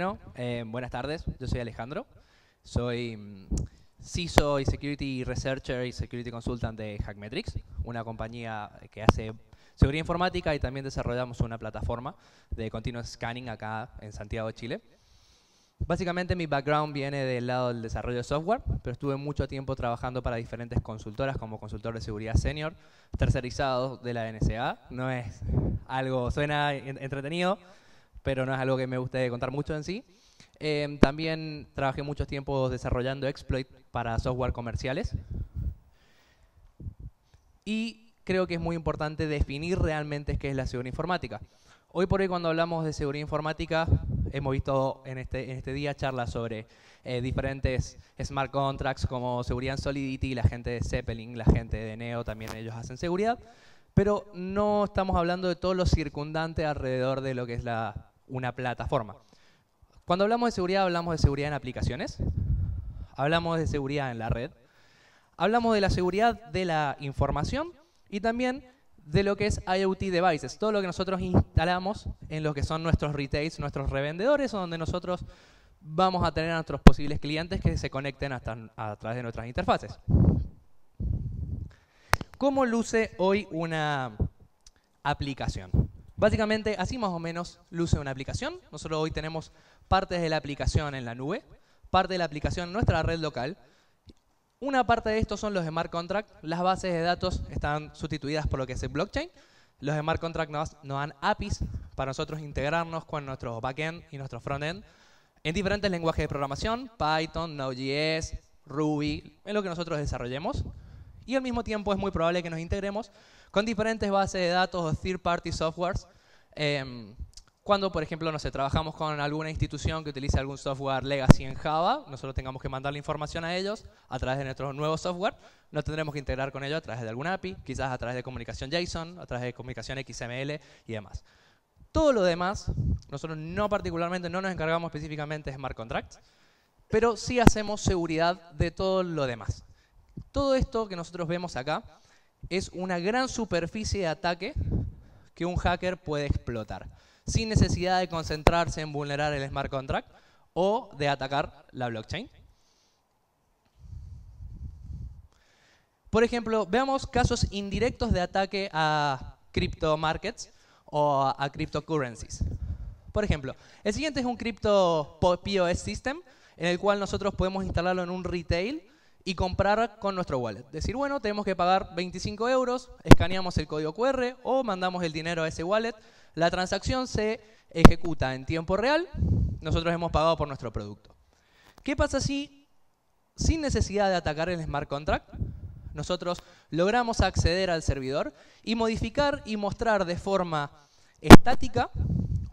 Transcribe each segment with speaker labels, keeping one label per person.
Speaker 1: Bueno, buenas tardes. Yo soy Alejandro. Soy CISO y Security Researcher y Security Consultant de Hackmetrics, una compañía que hace seguridad informática y también desarrollamos una plataforma de Continuous Scanning acá en Santiago de Chile. Básicamente mi background viene del lado del desarrollo de software, pero estuve mucho tiempo trabajando para diferentes consultoras como consultor de seguridad senior, tercerizado de la NSA. No es algo, suena entretenido, pero no es algo que me guste contar mucho en sí. También trabajé mucho tiempo desarrollando exploit para software comerciales. Y creo que es muy importante definir realmente qué es la seguridad informática. Hoy por hoy, cuando hablamos de seguridad informática, hemos visto en este día charlas sobre diferentes smart contracts como seguridad en Solidity, la gente de Zeppelin, la gente de Neo, también ellos hacen seguridad. Pero no estamos hablando de todo lo circundante alrededor de lo que es una plataforma. Cuando hablamos de seguridad en aplicaciones, hablamos de seguridad en la red, hablamos de la seguridad de la información y también de lo que es IoT devices, todo lo que nosotros instalamos en lo que son nuestros retails, nuestros revendedores, donde nosotros vamos a tener a nuestros posibles clientes que se conecten a través de nuestras interfaces. ¿Cómo luce hoy una aplicación? Básicamente, así más o menos luce una aplicación. Nosotros hoy tenemos partes de la aplicación en la nube, parte de la aplicación en nuestra red local. Una parte de esto son los smart contracts. Las bases de datos están sustituidas por lo que es el blockchain. Los smart contracts nos dan APIs para nosotros integrarnos con nuestro backend y nuestro frontend en diferentes lenguajes de programación, Python, Node.js, Ruby, en lo que nosotros desarrollemos. Y al mismo tiempo es muy probable que nos integremos con diferentes bases de datos o third-party softwares. Cuando, por ejemplo, no sé, trabajamos con alguna institución que utilice algún software legacy en Java, nosotros tengamos que mandar la información a ellos a través de nuestro nuevo software, nos tendremos que integrar con ellos a través de alguna API, quizás a través de comunicación JSON, a través de comunicación XML y demás. Todo lo demás, nosotros no particularmente, no nos encargamos específicamente de smart contracts, pero sí hacemos seguridad de todo lo demás. Todo esto que nosotros vemos acá es una gran superficie de ataque que un hacker puede explotar, sin necesidad de concentrarse en vulnerar el smart contract o de atacar la blockchain. Por ejemplo, veamos casos indirectos de ataque a crypto markets o a cryptocurrencies. Por ejemplo, el siguiente es un crypto POS system en el cual nosotros podemos instalarlo en un retail y comprar con nuestro wallet. Decir, bueno, tenemos que pagar 25 euros, escaneamos el código QR o mandamos el dinero a ese wallet. La transacción se ejecuta en tiempo real, nosotros hemos pagado por nuestro producto. ¿Qué pasa si, sin necesidad de atacar el smart contract, nosotros logramos acceder al servidor y modificar y mostrar de forma estática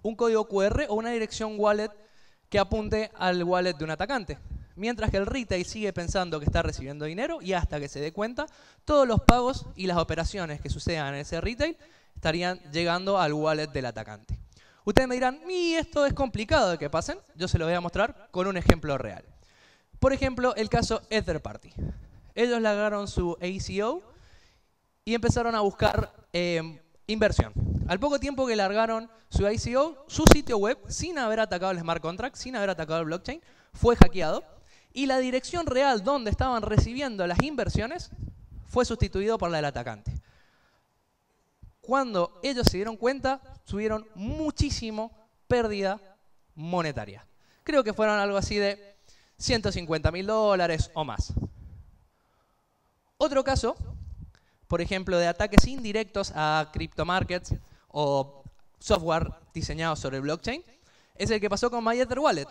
Speaker 1: un código QR o una dirección wallet que apunte al wallet de un atacante? Mientras que el retail sigue pensando que está recibiendo dinero y hasta que se dé cuenta, todos los pagos y las operaciones que sucedan en ese retail estarían llegando al wallet del atacante. Ustedes me dirán, y esto es complicado de que pasen. Yo se lo voy a mostrar con un ejemplo real. Por ejemplo, el caso Etherparty. Ellos largaron su ACO y empezaron a buscar inversión. Al poco tiempo que largaron su ACO, su sitio web, sin haber atacado el smart contract, sin haber atacado el blockchain, fue hackeado. Y la dirección real donde estaban recibiendo las inversiones fue sustituido por la del atacante. Cuando ellos se dieron cuenta, tuvieron muchísimo pérdida monetaria. Creo que fueron algo así de $150.000 o más. Otro caso, por ejemplo, de ataques indirectos a cryptomarkets o software diseñado sobre blockchain, es el que pasó con MyEtherWallet,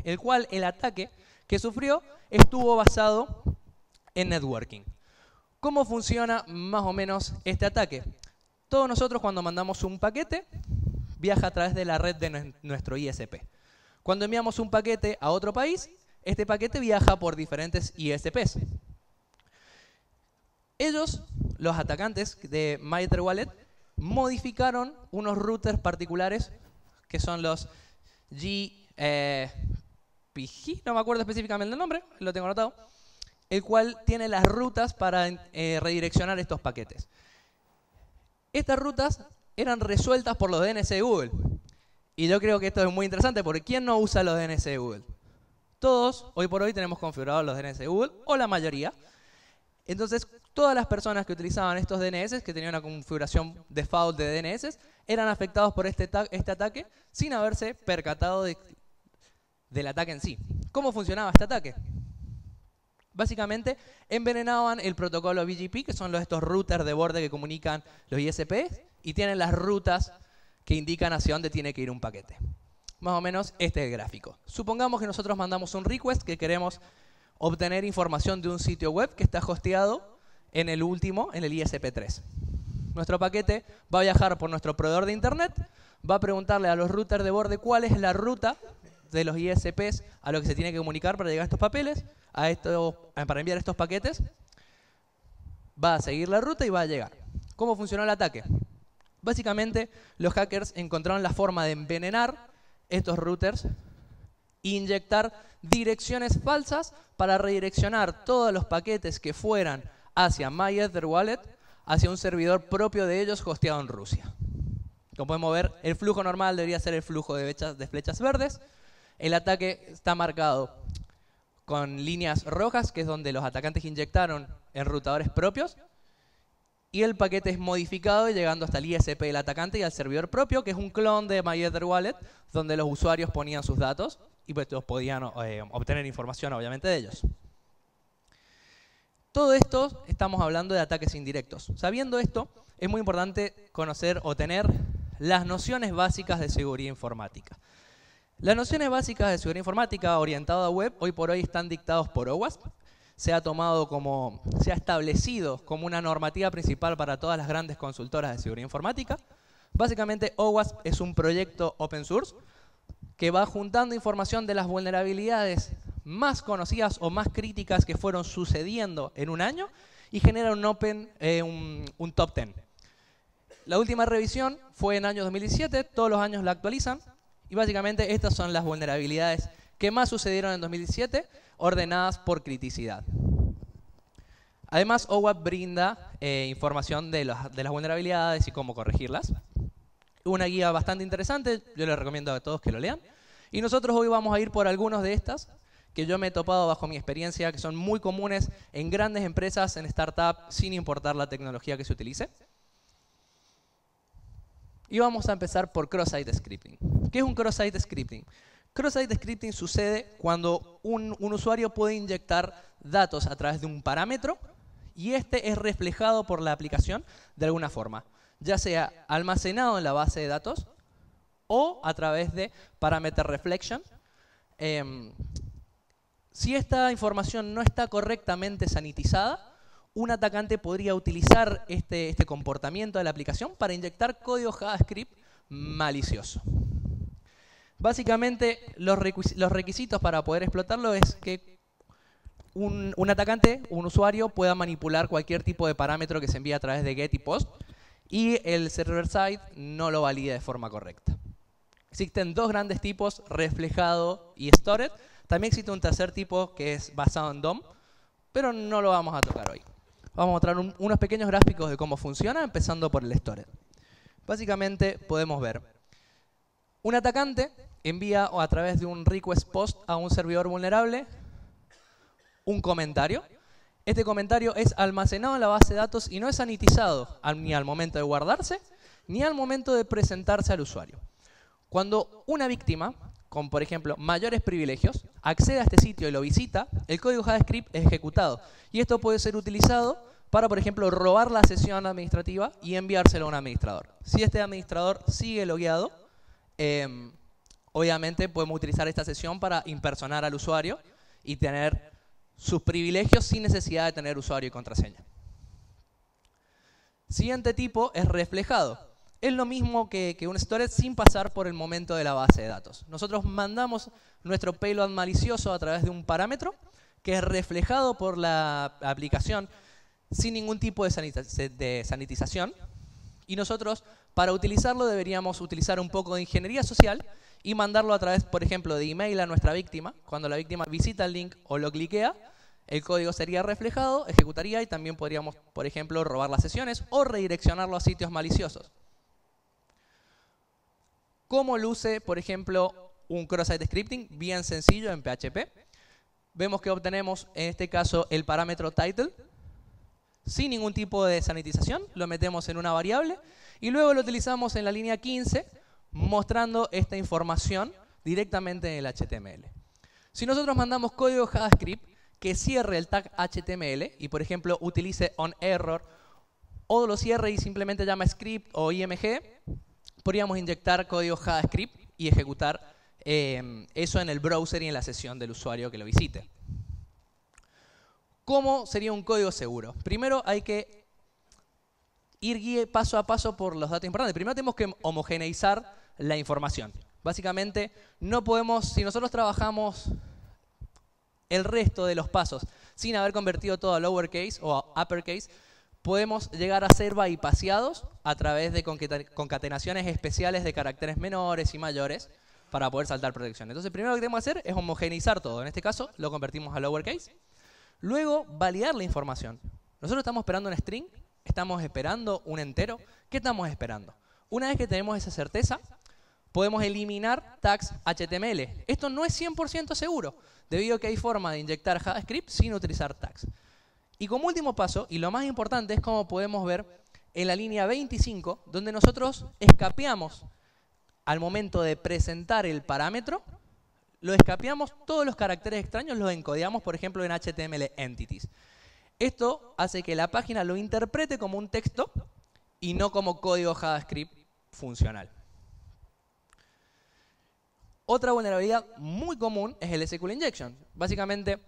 Speaker 1: el cual el ataque que sufrió estuvo basado en networking. ¿Cómo funciona más o menos este ataque? Todos nosotros cuando mandamos un paquete, viaja a través de la red de nuestro ISP. Cuando enviamos un paquete a otro país, este paquete viaja por diferentes ISPs. Ellos, los atacantes de MyEtherWallet, modificaron unos routers particulares que son los PG, no me acuerdo específicamente el nombre, lo tengo anotado, el cual tiene las rutas para redireccionar estos paquetes. Estas rutas eran resueltas por los DNS de Google. Y yo creo que esto es muy interesante porque ¿quién no usa los DNS de Google? Todos, hoy por hoy, tenemos configurados los DNS de Google, o la mayoría. Entonces, todas las personas que utilizaban estos DNS, que tenían una configuración default de DNS, eran afectados por este ataque sin haberse percatado del ataque en sí. ¿Cómo funcionaba este ataque? Básicamente, envenenaban el protocolo BGP, que son estos routers de borde que comunican los ISPs, y tienen las rutas que indican hacia dónde tiene que ir un paquete. Más o menos este es el gráfico. Supongamos que nosotros mandamos un request que queremos obtener información de un sitio web que está hosteado en el ISP3. Nuestro paquete va a viajar por nuestro proveedor de internet, va a preguntarle a los routers de borde cuál es la ruta de los ISPs a lo que se tiene que comunicar para llegar a estos papeles, para enviar estos paquetes. Va a seguir la ruta y va a llegar. ¿Cómo funcionó el ataque? Básicamente, los hackers encontraron la forma de envenenar estos routers e inyectar direcciones falsas para redireccionar todos los paquetes que fueran hacia MyEtherWallet, hacia un servidor propio de ellos hosteado en Rusia. Como podemos ver, el flujo normal debería ser el flujo de flechas verdes. El ataque está marcado con líneas rojas, que es donde los atacantes inyectaron enrutadores propios. Y el paquete es modificado llegando hasta el ISP del atacante y al servidor propio, que es un clon de MyEtherWallet, donde los usuarios ponían sus datos y pues todos podían obtener información, obviamente, de ellos. Todo esto estamos hablando de ataques indirectos. Sabiendo esto, es muy importante conocer o tener las nociones básicas de seguridad informática. Las nociones básicas de seguridad informática orientada a web hoy por hoy están dictados por OWASP. Se ha establecido como una normativa principal para todas las grandes consultoras de seguridad informática. Básicamente, OWASP es un proyecto open source que va juntando información de las vulnerabilidades más conocidas o más críticas que fueron sucediendo en un año y genera un top 10. La última revisión fue en el año 2017, todos los años la actualizan y básicamente estas son las vulnerabilidades que más sucedieron en 2017, ordenadas por criticidad. Además, OWASP brinda información de las vulnerabilidades y cómo corregirlas. Una guía bastante interesante, yo les recomiendo a todos que lo lean. Y nosotros hoy vamos a ir por algunas de estas, que yo me he topado bajo mi experiencia, que son muy comunes en grandes empresas, en startups, sin importar la tecnología que se utilice. Y vamos a empezar por cross-site scripting. ¿Qué es un cross-site scripting? Cross-site scripting sucede cuando un usuario puede inyectar datos a través de un parámetro y este es reflejado por la aplicación de alguna forma, ya sea almacenado en la base de datos o a través de parameter reflection. Si esta información no está correctamente sanitizada, un atacante podría utilizar este comportamiento de la aplicación para inyectar código JavaScript malicioso. Básicamente, los requisitos para poder explotarlo es que un atacante, un usuario, pueda manipular cualquier tipo de parámetro que se envíe a través de GET y POST y el server-side no lo valide de forma correcta. Existen dos grandes tipos, reflejado y stored. También existe un tercer tipo que es basado en DOM, pero no lo vamos a tocar hoy. Vamos a mostrar unos pequeños gráficos de cómo funciona, empezando por el stored. Básicamente podemos ver un atacante envía a través de un request post a un servidor vulnerable un comentario. Este comentario es almacenado en la base de datos y no es sanitizado ni al momento de guardarse ni al momento de presentarse al usuario. Cuando una víctima, con por ejemplo mayores privilegios, accede a este sitio y lo visita, el código JavaScript es ejecutado. Y esto puede ser utilizado para, por ejemplo, robar la sesión administrativa y enviárselo a un administrador. Si este administrador sigue logueado, obviamente podemos utilizar esta sesión para impersonar al usuario y tener sus privilegios sin necesidad de tener usuario y contraseña. Siguiente tipo es reflejado. Es lo mismo que un storage sin pasar por el momento de la base de datos. Nosotros mandamos nuestro payload malicioso a través de un parámetro que es reflejado por la aplicación sin ningún tipo de sanitización. Y nosotros, para utilizarlo, deberíamos utilizar un poco de ingeniería social y mandarlo a través, por ejemplo, de email a nuestra víctima. Cuando la víctima visita el link o lo cliquea, el código sería reflejado, ejecutaría y también podríamos, por ejemplo, robar las sesiones o redireccionarlo a sitios maliciosos. cómo luce, por ejemplo, un cross-site scripting bien sencillo en PHP. Vemos que obtenemos, en este caso, el parámetro title sin ningún tipo de sanitización. Lo metemos en una variable y luego lo utilizamos en la línea 15 mostrando esta información directamente en el HTML. Si nosotros mandamos código JavaScript que cierre el tag HTML y, por ejemplo, utilice onError o lo cierre y simplemente llama script o img, podríamos inyectar código JavaScript y ejecutar eso en el browser y en la sesión del usuario que lo visite. ¿Cómo sería un código seguro? Primero hay que ir paso a paso por los datos importantes. Primero tenemos que homogeneizar la información. Básicamente, no podemos, si nosotros trabajamos el resto de los pasos sin haber convertido todo a lowercase o a uppercase, podemos llegar a ser bypaseados a través de concatenaciones especiales de caracteres menores y mayores para poder saltar protección. Entonces, primero lo que tenemos que hacer es homogeneizar todo. En este caso, lo convertimos a lowercase. Luego, validar la información. Nosotros estamos esperando un string, estamos esperando un entero. ¿Qué estamos esperando? Una vez que tenemos esa certeza, podemos eliminar tags HTML. Esto no es 100% seguro, debido a que hay forma de inyectar JavaScript sin utilizar tags. Y como último paso, y lo más importante, es como podemos ver en la línea 25, donde nosotros escapeamos al momento de presentar el parámetro, lo escapeamos, todos los caracteres extraños los encodeamos, por ejemplo, en HTML entities. Esto hace que la página lo interprete como un texto y no como código JavaScript funcional. Otra vulnerabilidad muy común es el SQL injection. Básicamente,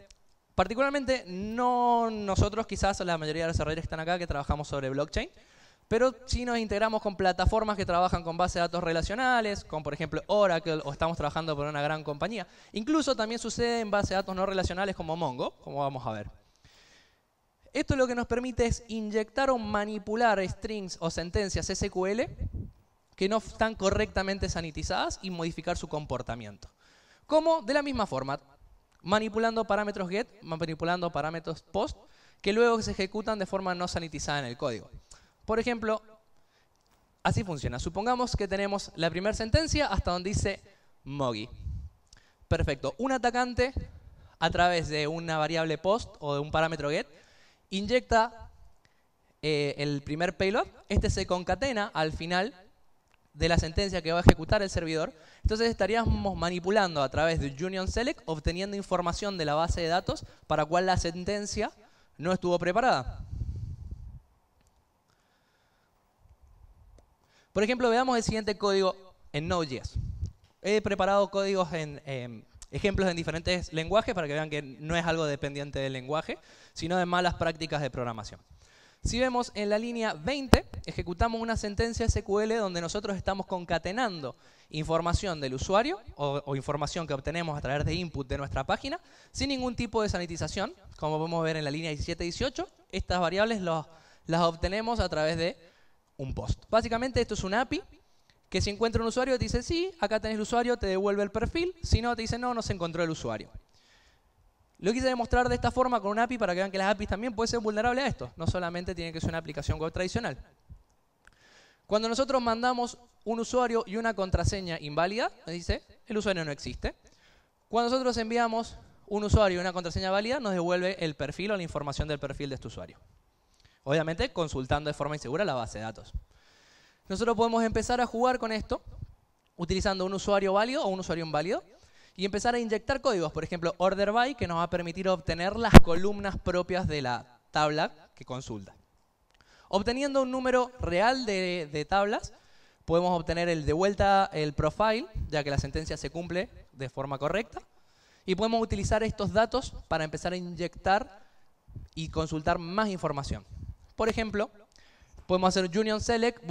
Speaker 1: particularmente no nosotros, quizás la mayoría de los desarrolladores que están acá que trabajamos sobre blockchain, pero si nos integramos con plataformas que trabajan con bases de datos relacionales, como por ejemplo Oracle, o estamos trabajando por una gran compañía. Incluso también sucede en bases de datos no relacionales como Mongo, como vamos a ver. Esto lo que nos permite es inyectar o manipular strings o sentencias SQL que no están correctamente sanitizadas y modificar su comportamiento. Como de la misma forma, manipulando parámetros get, manipulando parámetros post, que luego se ejecutan de forma no sanitizada en el código. Por ejemplo, así funciona. Supongamos que tenemos la primera sentencia hasta donde dice Mogi. Perfecto. Un atacante, a través de una variable post o de un parámetro get, inyecta el primer payload. Este se concatena al final de la sentencia que va a ejecutar el servidor. Entonces estaríamos manipulando a través de Union Select, obteniendo información de la base de datos para cual la sentencia no estuvo preparada. Por ejemplo, veamos el siguiente código en Node.js. He preparado códigos ejemplos en diferentes lenguajes para que vean que no es algo dependiente del lenguaje, sino de malas prácticas de programación. Si vemos en la línea 20, ejecutamos una sentencia SQL donde nosotros estamos concatenando información del usuario o información que obtenemos a través de input de nuestra página sin ningún tipo de sanitización. Como podemos ver en la línea 17 y 18, estas variables las obtenemos a través de un post. Básicamente esto es un API que si encuentra un usuario te dice sí, acá tenés el usuario, te devuelve el perfil, si no te dice no, no se encontró el usuario. Lo quise demostrar de esta forma con un API para que vean que las APIs también pueden ser vulnerables a esto, no solamente tiene que ser una aplicación web tradicional. Cuando nosotros mandamos un usuario y una contraseña inválida, nos dice el usuario no existe. Cuando nosotros enviamos un usuario y una contraseña válida, nos devuelve el perfil o la información del perfil de este usuario. Obviamente consultando de forma insegura la base de datos. Nosotros podemos empezar a jugar con esto utilizando un usuario válido o un usuario inválido y empezar a inyectar códigos. Por ejemplo, order by, que nos va a permitir obtener las columnas propias de la tabla que consulta. Obteniendo un número real de tablas, podemos obtener de vuelta el profile, ya que la sentencia se cumple de forma correcta. Y podemos utilizar estos datos para empezar a inyectar y consultar más información. Por ejemplo, podemos hacer Union Select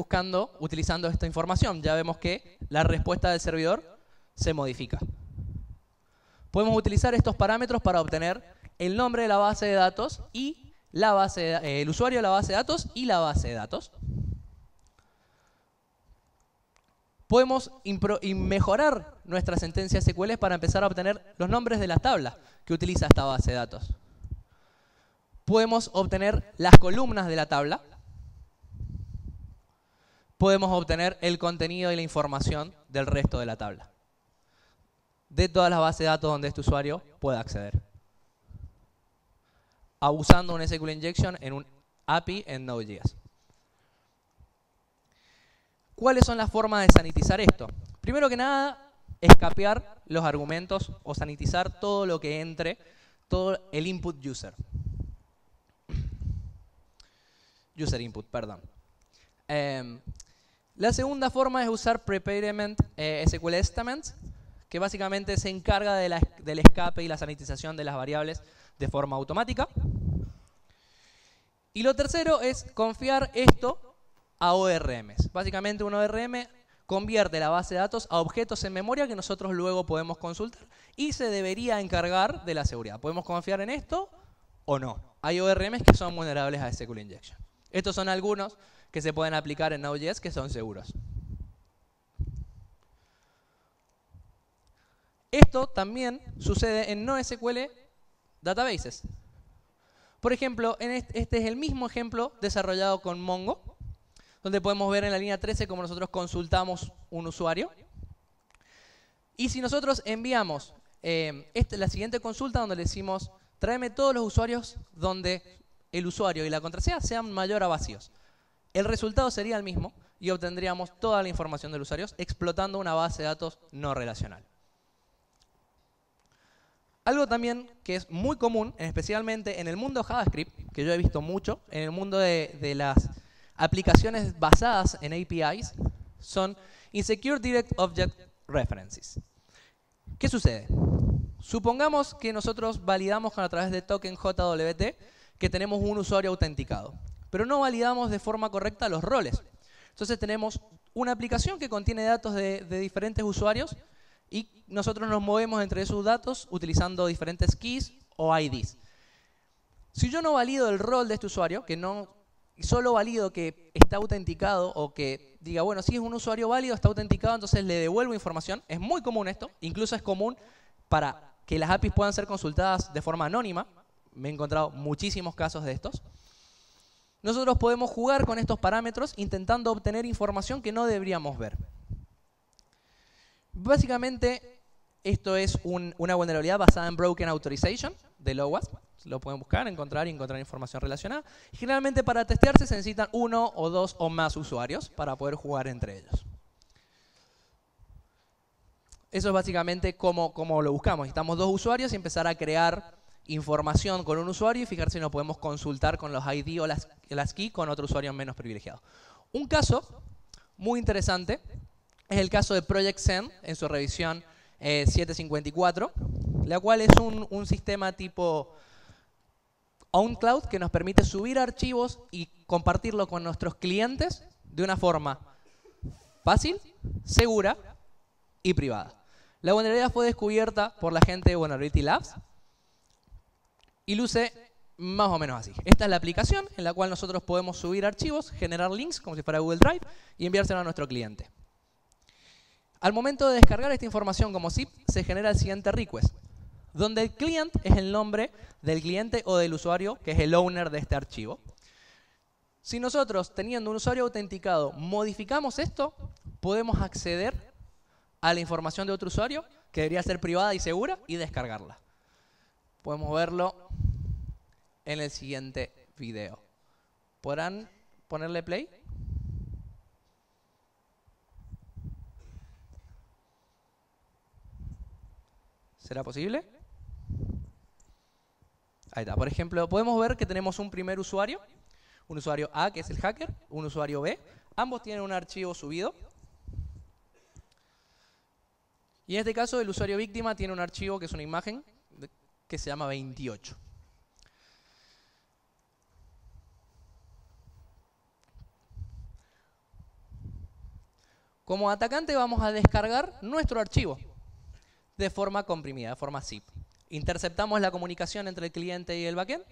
Speaker 1: utilizando esta información. Ya vemos que la respuesta del servidor se modifica. Podemos utilizar estos parámetros para obtener el nombre de la base de datos y el usuario de la base de datos y la base de datos. Podemos mejorar nuestras sentencias SQL para empezar a obtener los nombres de las tablas que utiliza esta base de datos. Podemos obtener las columnas de la tabla. Podemos obtener el contenido y la información del resto de la tabla, de todas las bases de datos donde este usuario pueda acceder, usando un SQL injection en un API en Node.js. ¿Cuáles son las formas de sanitizar esto? Primero que nada, escapear los argumentos o sanitizar todo lo que entre, todo el input user. User input, perdón. La segunda forma es usar preparement SQL estimates, que básicamente se encarga del escape y la sanitización de las variables de forma automática. Y lo tercero es confiar esto a ORMs. Básicamente un ORM convierte la base de datos a objetos en memoria que nosotros luego podemos consultar y se debería encargar de la seguridad. ¿Podemos confiar en esto o no? Hay ORMs que son vulnerables a SQL injection. Estos son algunos que se pueden aplicar en Node.js que son seguros. Esto también sucede en NoSQL databases. Por ejemplo, este es el mismo ejemplo desarrollado con Mongo, donde podemos ver en la línea 13 cómo nosotros consultamos un usuario. Y si nosotros enviamos la siguiente consulta donde le decimos, tráeme todos los usuarios donde el usuario y la contraseña sean mayor a vacíos. El resultado sería el mismo y obtendríamos toda la información del usuario explotando una base de datos no relacional. Algo también que es muy común, especialmente en el mundo JavaScript, que yo he visto mucho, en el mundo de las aplicaciones basadas en APIs, son Insecure Direct Object References. ¿Qué sucede? Supongamos que nosotros validamos a través de token JWT que tenemos un usuario autenticado, pero no validamos de forma correcta los roles. Entonces tenemos una aplicación que contiene datos de diferentes usuarios y nosotros nos movemos entre esos datos utilizando diferentes keys o IDs. Si yo no valido el rol de este usuario, solo valido que está autenticado o que diga, bueno, si es un usuario válido, está autenticado, entonces le devuelvo información. Es muy común esto, incluso es común para que las APIs puedan ser consultadas de forma anónima. Me he encontrado muchísimos casos de estos. Nosotros podemos jugar con estos parámetros intentando obtener información que no deberíamos ver. Básicamente, esto es una vulnerabilidad basada en Broken Authorization de LOWASP. Lo pueden buscar, encontrar información relacionada. Y generalmente para testearse se necesitan 1 o 2 o más usuarios para poder jugar entre ellos. Eso es básicamente cómo lo buscamos. Necesitamos 2 usuarios y empezar a crear información con un usuario y fijar si nos podemos consultar con los ID o las key con otro usuario menos privilegiado. Un caso muy interesante es el caso de Project Zen en su revisión 754, la cual es un sistema tipo OwnCloud que nos permite subir archivos y compartirlo con nuestros clientes de una forma fácil, segura y privada. La vulnerabilidad fue descubierta por la gente de Vulnerability Labs y luce más o menos así. Esta es la aplicación en la cual nosotros podemos subir archivos, generar links como si fuera Google Drive y enviárselo a nuestro cliente. Al momento de descargar esta información como zip, se genera el siguiente request, donde el client es el nombre del cliente o del usuario, que es el owner de este archivo. Si nosotros, teniendo un usuario autenticado, modificamos esto, podemos acceder a la información de otro usuario, que debería ser privada y segura, y descargarla. Podemos verlo en el siguiente video. ¿Podrán ponerle play? ¿Será posible? Ahí está. Por ejemplo, podemos ver que tenemos un primer usuario, un usuario A, que es el hacker, un usuario B. Ambos tienen un archivo subido. Y en este caso, el usuario víctima tiene un archivo que es una imagen que se llama 28. Como atacante vamos a descargar nuestro archivo de forma comprimida, de forma zip. Interceptamos la comunicación entre el cliente y el backend,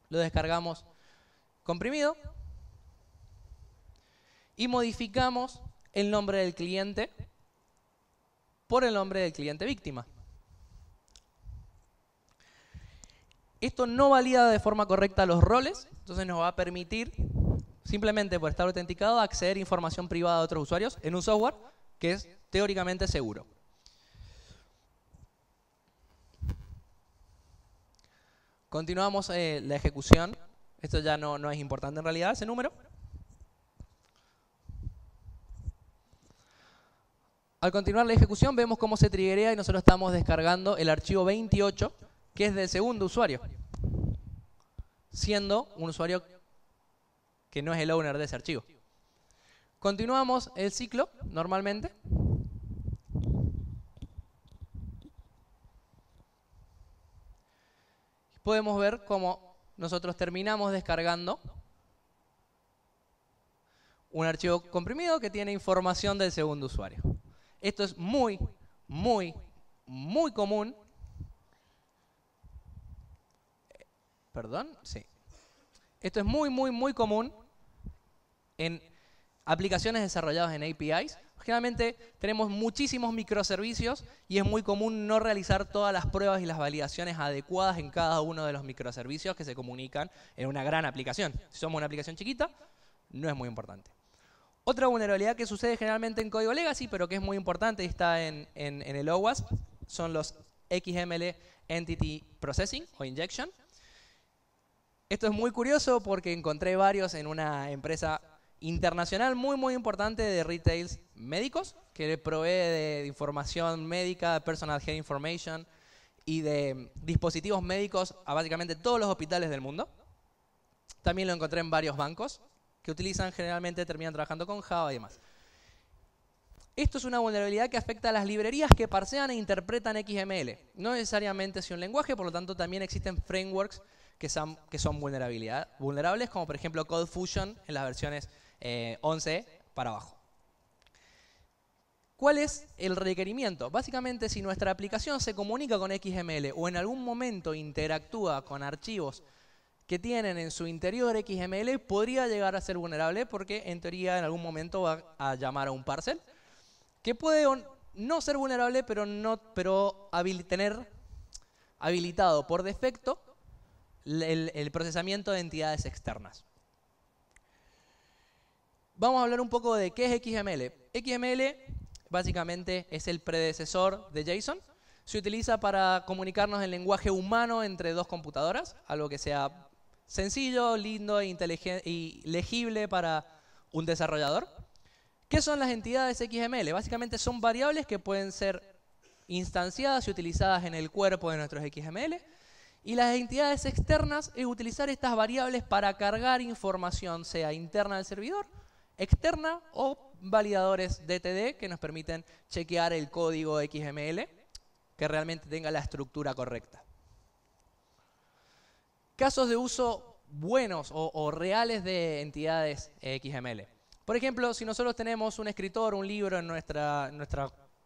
Speaker 1: lo descargamos comprimido y modificamos el nombre del cliente por el nombre del cliente víctima. Esto no valida de forma correcta los roles, entonces nos va a permitir, simplemente por estar autenticado, acceder a información privada de otros usuarios en un software que es teóricamente seguro. Continuamos la ejecución. Esto ya no es importante en realidad, ese número. Al continuar la ejecución vemos cómo se triggerea y nosotros estamos descargando el archivo 28, que es del segundo usuario, siendo un usuario que no es el owner de ese archivo. Continuamos el ciclo normalmente. Podemos ver cómo nosotros terminamos descargando un archivo comprimido que tiene información del segundo usuario. Esto es muy común. Perdón, sí. Esto es muy común en aplicaciones desarrolladas en APIs. Generalmente tenemos muchísimos microservicios y es muy común no realizar todas las pruebas y las validaciones adecuadas en cada uno de los microservicios que se comunican en una gran aplicación. Si somos una aplicación chiquita, no es muy importante. Otra vulnerabilidad que sucede generalmente en código legacy, pero que es muy importante y está en el OWASP, son los XML Entity Processing o Injection. Esto es muy curioso porque encontré varios en una empresa internacional muy importante de retails médicos, que le provee de información médica, personal health information y de dispositivos médicos a básicamente todos los hospitales del mundo. También lo encontré en varios bancos que utilizan, generalmente terminan trabajando con Java y demás. Esto es una vulnerabilidad que afecta a las librerías que parsean e interpretan XML. No necesariamente es un lenguaje, por lo tanto también existen frameworks que son vulnerables, como por ejemplo CodeFusion en las versiones 11 para abajo. ¿Cuál es el requerimiento? Básicamente, si nuestra aplicación se comunica con XML o en algún momento interactúa con archivos que tienen en su interior XML, podría llegar a ser vulnerable porque en teoría en algún momento va a llamar a un parcel que puede no ser vulnerable, pero tener habilitado por defecto el procesamiento de entidades externas. Vamos a hablar un poco de qué es XML. XML básicamente es el predecesor de JSON. Se utiliza para comunicarnos en lenguaje humano entre dos computadoras, algo que sea sencillo, lindo y legible para un desarrollador. ¿Qué son las entidades XML? Básicamente son variables que pueden ser instanciadas y utilizadas en el cuerpo de nuestros XML. Y las entidades externas es utilizar estas variables para cargar información, sea interna al servidor, externa o validadores DTD que nos permiten chequear el código XML que realmente tenga la estructura correcta. Casos de uso buenos o reales de entidades XML. Por ejemplo, si nosotros tenemos un escritor, un libro en nuestra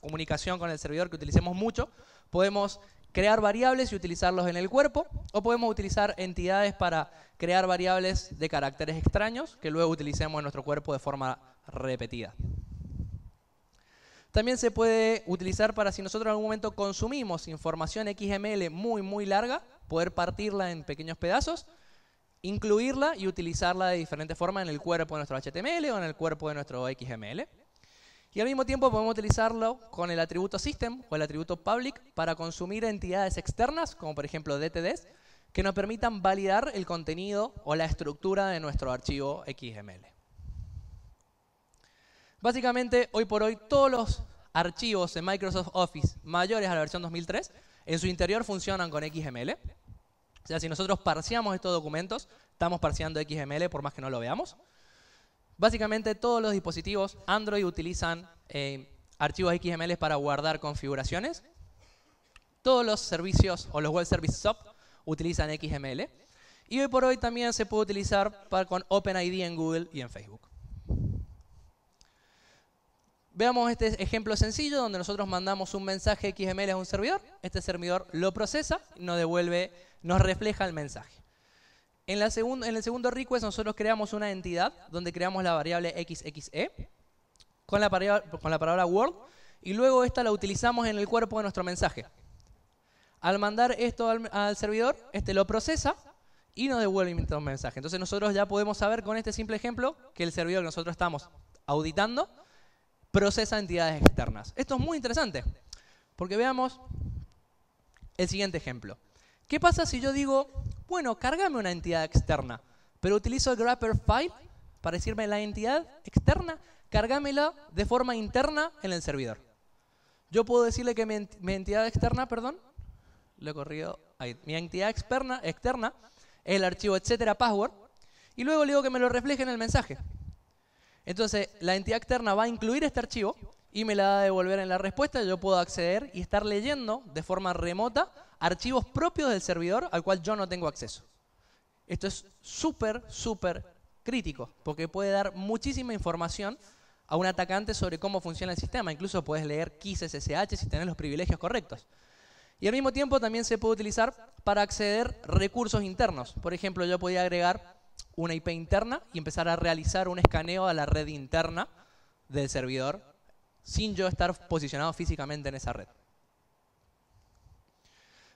Speaker 1: comunicación con el servidor que utilicemos mucho, podemos crear variables y utilizarlos en el cuerpo, o podemos utilizar entidades para crear variables de caracteres extraños que luego utilicemos en nuestro cuerpo de forma repetida. También se puede utilizar para si nosotros en algún momento consumimos información XML muy larga, poder partirla en pequeños pedazos, incluirla y utilizarla de diferentes formas en el cuerpo de nuestro HTML o en el cuerpo de nuestro XML. Y al mismo tiempo podemos utilizarlo con el atributo system o el atributo public para consumir entidades externas, como por ejemplo DTDs, que nos permitan validar el contenido o la estructura de nuestro archivo XML. Básicamente, hoy por hoy, todos los archivos de Microsoft Office mayores a la versión 2003, en su interior funcionan con XML. O sea, si nosotros parseamos estos documentos, estamos parseando XML por más que no lo veamos. Básicamente todos los dispositivos Android utilizan archivos XML para guardar configuraciones. Todos los servicios o los web services SOAP utilizan XML. Y hoy por hoy también se puede utilizar con OpenID en Google y en Facebook. Veamos este ejemplo sencillo donde nosotros mandamos un mensaje XML a un servidor. Este servidor lo procesa y nos refleja el mensaje. En el segundo request nosotros creamos una entidad donde creamos la variable XXE con la palabra Word y luego esta la utilizamos en el cuerpo de nuestro mensaje. Al mandar esto al servidor, este lo procesa y nos devuelve nuestro mensaje. Entonces nosotros ya podemos saber con este simple ejemplo que el servidor que nosotros estamos auditando procesa entidades externas. Esto es muy interesante, porque veamos el siguiente ejemplo. ¿Qué pasa si yo digo, bueno, cárgame una entidad externa, pero utilizo el grapper file para decirme la entidad externa, cárgamela de forma interna en el servidor? Yo puedo decirle que mi entidad externa, perdón, lo he corrido ahí, mi entidad externa es el archivo etcétera password, y luego le digo que me lo refleje en el mensaje. Entonces, la entidad externa va a incluir este archivo y me la va a devolver en la respuesta. Yo puedo acceder y estar leyendo de forma remota archivos propios del servidor al cual yo no tengo acceso. Esto es súper, súper crítico, porque puede dar muchísima información a un atacante sobre cómo funciona el sistema. Incluso puedes leer keys SSH si tenés los privilegios correctos. Y al mismo tiempo también se puede utilizar para acceder a recursos internos. Por ejemplo, yo podía agregar una IP interna y empezar a realizar un escaneo a la red interna del servidor sin yo estar posicionado físicamente en esa red.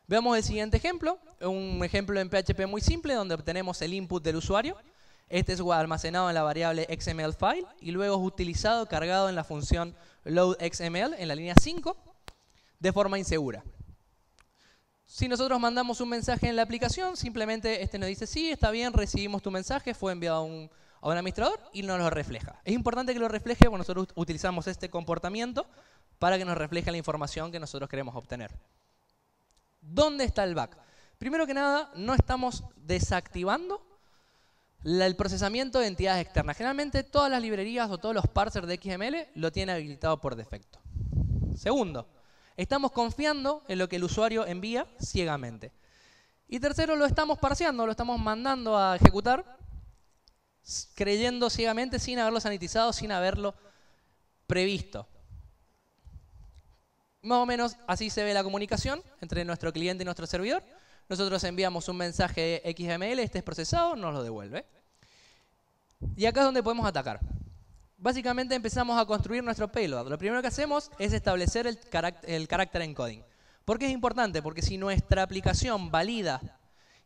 Speaker 1: Veamos el siguiente ejemplo, un ejemplo en PHP muy simple donde obtenemos el input del usuario. Este es almacenado en la variable XML file y luego es utilizado, cargado en la función loadXML en la línea 5 de forma insegura. Si nosotros mandamos un mensaje en la aplicación, simplemente este nos dice, sí, está bien, recibimos tu mensaje, fue enviado a un administrador y nos lo refleja. Es importante que lo refleje porque nosotros utilizamos este comportamiento para que nos refleje la información que nosotros queremos obtener. ¿Dónde está el bug? Primero que nada, no estamos desactivando el procesamiento de entidades externas. Generalmente todas las librerías o todos los parsers de XML lo tienen habilitado por defecto. Segundo, estamos confiando en lo que el usuario envía ciegamente. Y tercero, lo estamos parseando, lo estamos mandando a ejecutar creyendo ciegamente sin haberlo sanitizado, sin haberlo previsto. Más o menos así se ve la comunicación entre nuestro cliente y nuestro servidor. Nosotros enviamos un mensaje XML, este es procesado, nos lo devuelve. Y acá es donde podemos atacar. Básicamente empezamos a construir nuestro payload. Lo primero que hacemos es establecer el character encoding. ¿Por qué es importante? Porque si nuestra aplicación valida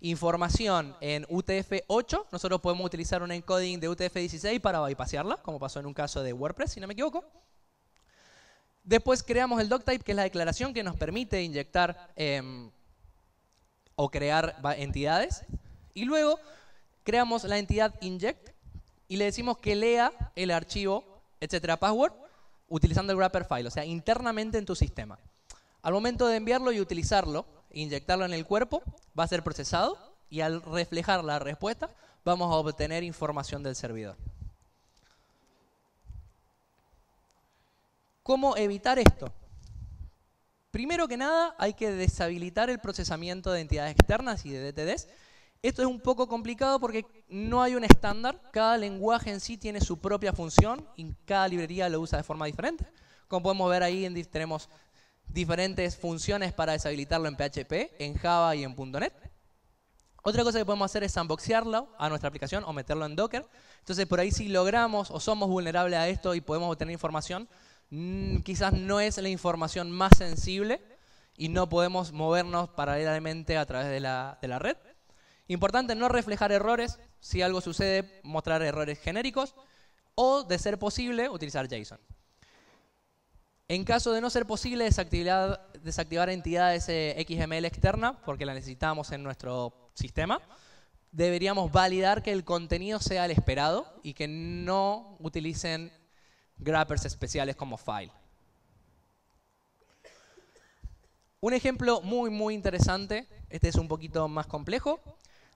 Speaker 1: información en UTF-8, nosotros podemos utilizar un encoding de UTF-16 para bypassarla, como pasó en un caso de WordPress, si no me equivoco. Después creamos el doctype, que es la declaración que nos permite inyectar o crear entidades. Y luego creamos la entidad inject y le decimos que lea el archivo, etcétera, password, utilizando el wrapper file, o sea, internamente en tu sistema. Al momento de enviarlo y utilizarlo, inyectarlo en el cuerpo, va a ser procesado y al reflejar la respuesta vamos a obtener información del servidor. ¿Cómo evitar esto? Primero que nada hay que deshabilitar el procesamiento de entidades externas y de DTDs. Esto es un poco complicado porque no hay un estándar. Cada lenguaje en sí tiene su propia función y cada librería lo usa de forma diferente. Como podemos ver ahí tenemos diferentes funciones para deshabilitarlo en PHP, en Java y en .NET. Otra cosa que podemos hacer es sandboxearlo a nuestra aplicación o meterlo en Docker. Entonces por ahí si logramos o somos vulnerables a esto y podemos obtener información, quizás no es la información más sensible y no podemos movernos paralelamente a través de la red. Importante no reflejar errores. Si algo sucede, mostrar errores genéricos o, de ser posible, utilizar JSON. En caso de no ser posible desactivar entidades XML externa, porque la necesitamos en nuestro sistema, deberíamos validar que el contenido sea el esperado y que no utilicen wrappers especiales como file. Un ejemplo muy interesante, este es un poquito más complejo,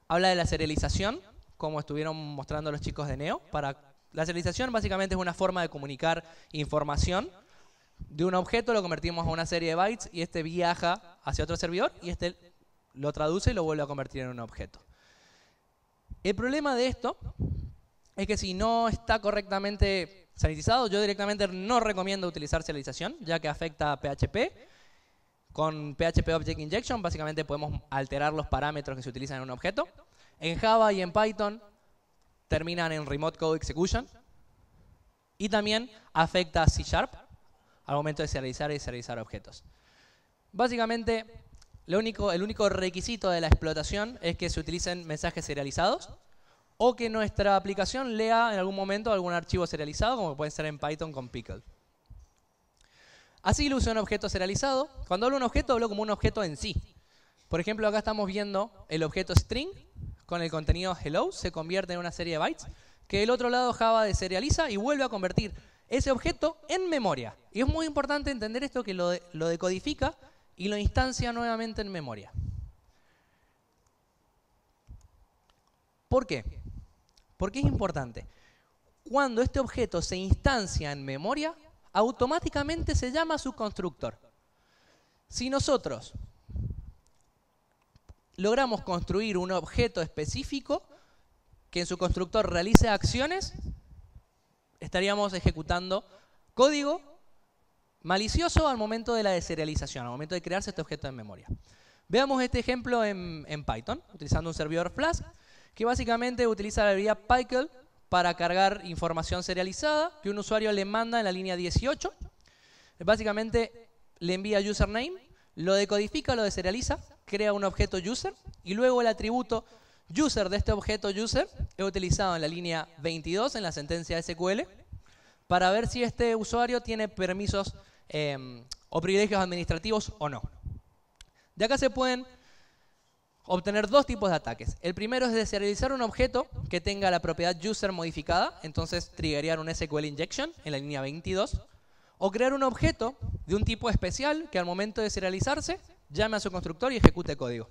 Speaker 1: habla de la serialización, como estuvieron mostrando los chicos de Neo. La serialización básicamente es una forma de comunicar información de un objeto, lo convertimos a una serie de bytes y este viaja hacia otro servidor y este lo traduce y lo vuelve a convertir en un objeto. El problema de esto es que si no está correctamente sanitizado, yo directamente no recomiendo utilizar serialización, ya que afecta a PHP. Con PHP Object Injection básicamente podemos alterar los parámetros que se utilizan en un objeto. En Java y en Python terminan en Remote Code Execution. Y también afecta a C# al momento de serializar y deserializar objetos. Básicamente, el único requisito de la explotación es que se utilicen mensajes serializados o que nuestra aplicación lea en algún momento algún archivo serializado, como puede ser en Python con Pickle. Así lo uso un objeto serializado. Cuando hablo de un objeto, hablo como un objeto en sí. Por ejemplo, acá estamos viendo el objeto string con el contenido hello, se convierte en una serie de bytes, que del otro lado Java deserializa y vuelve a convertir ese objeto en memoria. Y es muy importante entender esto, que lo decodifica y lo instancia nuevamente en memoria. ¿Por qué? Porque es importante. Cuando este objeto se instancia en memoria, automáticamente se llama su constructor. Si nosotros logramos construir un objeto específico que en su constructor realice acciones, estaríamos ejecutando código malicioso al momento de la deserialización, al momento de crearse este objeto en memoria. Veamos este ejemplo en Python, utilizando un servidor Flask, que básicamente utiliza la librería Pickle para cargar información serializada que un usuario le manda en la línea 18. Básicamente le envía username, lo decodifica, lo deserializa, crea un objeto user y luego el atributo user de este objeto user es utilizado en la línea 22 en la sentencia SQL para ver si este usuario tiene permisos o privilegios administrativos o no. De acá se pueden obtener dos tipos de ataques. El primero es deserializar un objeto que tenga la propiedad user modificada, entonces triggerear un SQL injection en la línea 22, o crear un objeto de un tipo especial que al momento de serializarse llame a su constructor y ejecute código.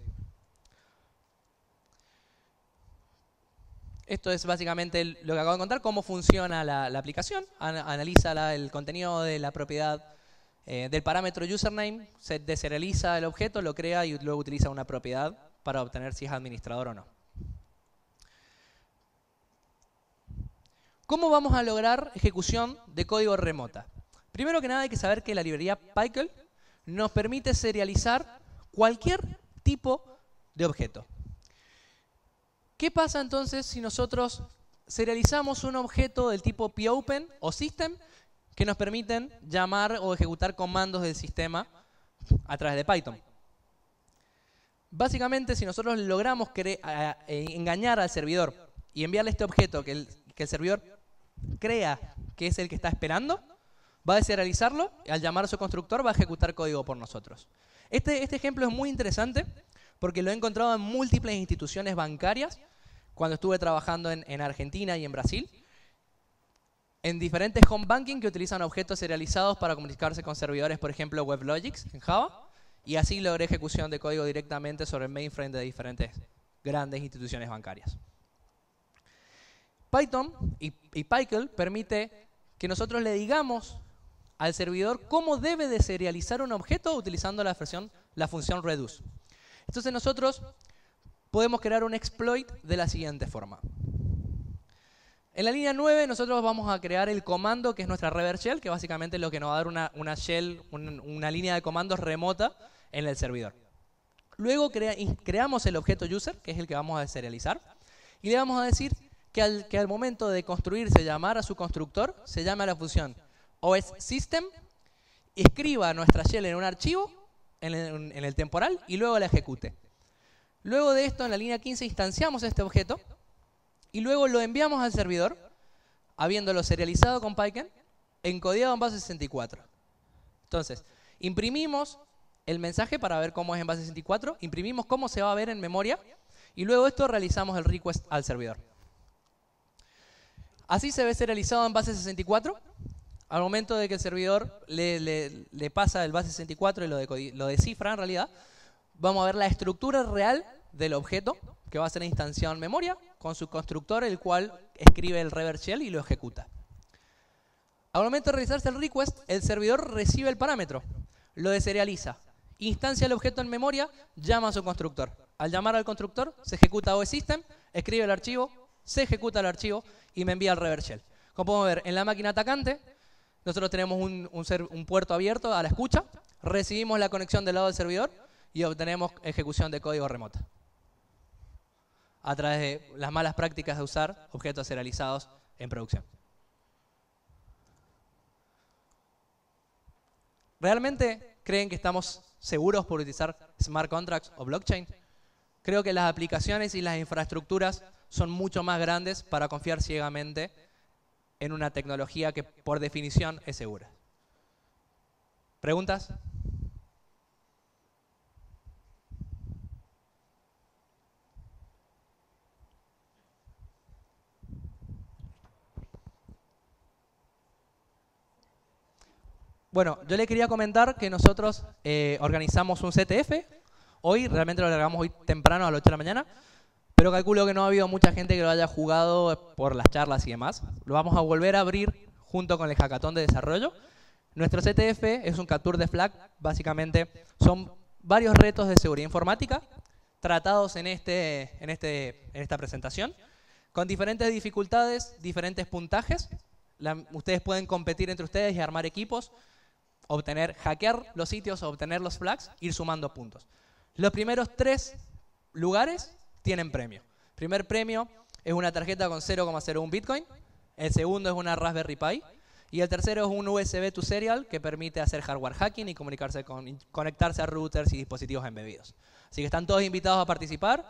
Speaker 1: Esto es básicamente lo que acabo de contar, cómo funciona la aplicación. Analiza el contenido de la propiedad del parámetro username, se deserializa el objeto, lo crea y luego utiliza una propiedad para obtener si es administrador o no. ¿Cómo vamos a lograr ejecución de código remota? Primero que nada hay que saber que la librería Pickle nos permite serializar cualquier tipo de objeto. ¿Qué pasa entonces si nosotros serializamos un objeto del tipo popen o system que nos permiten llamar o ejecutar comandos del sistema a través de Python? Básicamente, si nosotros logramos engañar al servidor y enviarle este objeto que el servidor crea que es el que está esperando, va a deserializarlo y al llamar a su constructor va a ejecutar código por nosotros. Este ejemplo es muy interesante porque lo he encontrado en múltiples instituciones bancarias cuando estuve trabajando en Argentina y en Brasil, en diferentes home banking que utilizan objetos serializados para comunicarse con servidores, por ejemplo, WebLogic en Java, y así logré ejecución de código directamente sobre el mainframe de diferentes grandes instituciones bancarias. Python y Pickle permite que nosotros le digamos al servidor cómo debe de serializar un objeto utilizando la función reduce. Entonces nosotros podemos crear un exploit de la siguiente forma. En la línea 9 nosotros vamos a crear el comando que es nuestra reverse shell, que básicamente es lo que nos va a dar una shell, una línea de comandos remota en el servidor. Luego creamos el objeto user, que es el que vamos a deserializar, y le vamos a decir que al momento de construirse, llamar a su constructor, se llame a la función OSSystem, escriba nuestra shell en un archivo, en el temporal, y luego la ejecute. Luego de esto, en la línea 15, instanciamos este objeto, y luego lo enviamos al servidor, habiéndolo serializado con Python, encodiado en base 64. Entonces, imprimimos el mensaje para ver cómo es en base 64, imprimimos cómo se va a ver en memoria, y luego de esto realizamos el request al servidor. Así se ve serializado en base 64. Al momento de que el servidor le pasa el base 64 y lo descifra en realidad, vamos a ver la estructura real del objeto, que va a ser instanciado en memoria, con su constructor, el cual escribe el reverse shell y lo ejecuta. Al momento de realizarse el request, el servidor recibe el parámetro, lo deserializa, instancia el objeto en memoria, llama a su constructor. Al llamar al constructor, se ejecuta OSSystem, escribe el archivo, se ejecuta el archivo y me envía el reverse shell. Como podemos ver, en la máquina atacante, nosotros tenemos un puerto abierto a la escucha, recibimos la conexión del lado del servidor y obtenemos ejecución de código remota a través de las malas prácticas de usar objetos serializados en producción. ¿Realmente creen que estamos seguros por utilizar smart contracts o blockchain? Creo que las aplicaciones y las infraestructuras son mucho más grandes para confiar ciegamente en una tecnología que por definición es segura. ¿Preguntas? Bueno, yo le quería comentar que nosotros organizamos un CTF. Hoy, realmente lo largamos hoy temprano a las 8 de la mañana. Pero calculo que no ha habido mucha gente que lo haya jugado por las charlas y demás. Lo vamos a volver a abrir junto con el hackathon de desarrollo. Nuestro CTF es un capture the flag. Básicamente son varios retos de seguridad informática tratados en esta presentación, con diferentes dificultades, diferentes puntajes. Ustedes pueden competir entre ustedes y armar equipos, hackear los sitios, obtener los flags, ir sumando puntos. Los primeros 3 lugares tienen premio. El primer premio es una tarjeta con 0,01 Bitcoin. El segundo es una Raspberry Pi. Y el tercero es un USB to Serial que permite hacer hardware hacking y conectarse a routers y dispositivos embebidos. Así que están todos invitados a participar.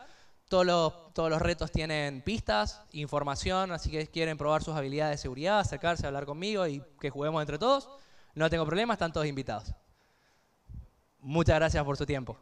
Speaker 1: Todos los retos tienen pistas, información, así que si quieren probar sus habilidades de seguridad, acercarse, hablar conmigo y que juguemos entre todos, no tengo problema, están todos invitados. Muchas gracias por su tiempo.